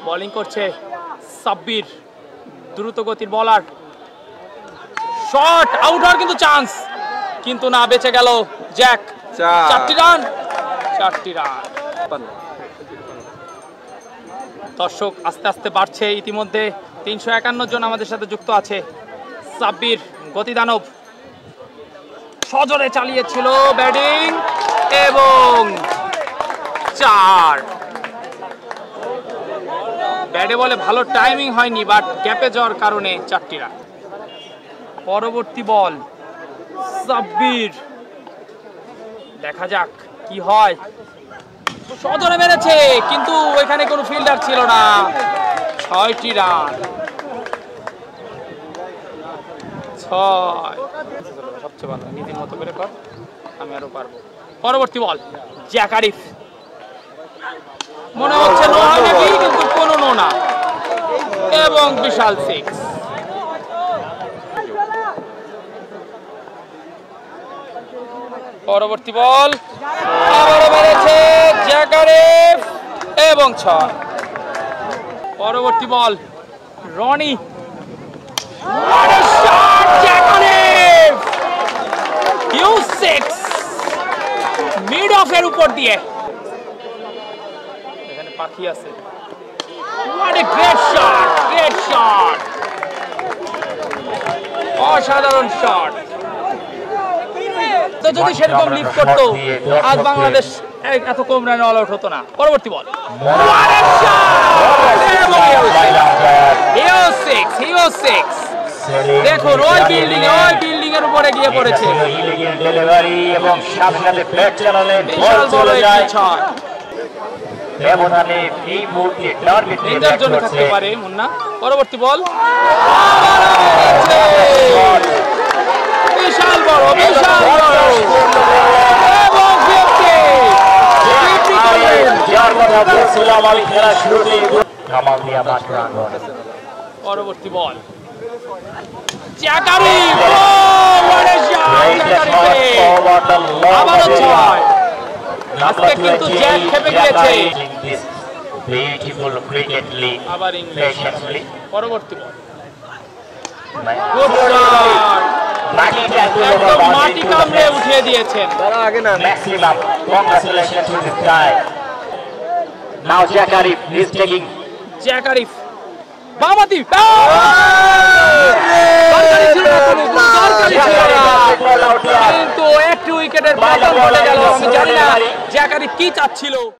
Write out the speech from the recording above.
Bowling করছে সাব্বির, দ্রুত গতির বলার, শট আউট হওয়ার কিন্তু চান্স, কিন্তু না, বেঁচে গেল জ্যাক। 4টি রান। দর্শক আস্তে আস্তে বাড়ছে, ইতিমধ্যে 351 জন আমাদের সাথে যুক্ত আছে। সাব্বির গতিদানব সজোরে চালিয়েছিল ব্যাটিং এবং 4। ব্যাটে বলে ভালো টাইমিং হয়নি, বাট গ্যাপে যাওয়ার কারণে 4টি রান। পরবর্তী বল সাব্বির, দেখা যাক কি হয়। সজোরে মেরেছে, কিন্তু ওইখানে কোনো ফিল্ডার ছিল না। 6টি রান। 6 সবচেয়ে ভালো, নিজের মতো করে কর, আমি আরো পারবো। পরবর্তী বল জ্যাক আরিফ, মনে হচ্ছে নো হয় নাকি, কিন্তু কোনো নো না, এবং বিশাল 6। পরবর্তী বল আবারও মেরেছে জ্যাক আরিফ এবং 6। পরবর্তী ball Rony, Jack Arif, huge 6 mid অফের উপর দিয়ে। এখানে পাখি আছে। What a great shot! অসাধারণ শট। তো যদি সেরকম লিড করতো, আজ বাংলাদেশ এত কম রানে অল আউট হতো না। পরবর্তী বল, দেখুন ওই বিল্ডিং এর উপরে গিয়ে পড়েছে। বিশাল বড় একটি ছয়। এটার জন্য থাকতে পারে মুন্না। পরবর্তী বল বিশাল বড় এবং 50। পরবর্তী বল জ্যাক আরিফ, আবারও 6। আজকে কিন্তু জ্যাক খেপে গিয়েছে। আবার ইংলিশ। পরবর্তী বল একদম মাটি কামড়ে উঠিয়ে দিয়েছেন। জ্যাক আরিফ বামাতি, কিন্তু একটি উইকেটের পতন ঘটে গেল। আমি জানি না জ্যাক আরিফ কি চাচ্ছিল।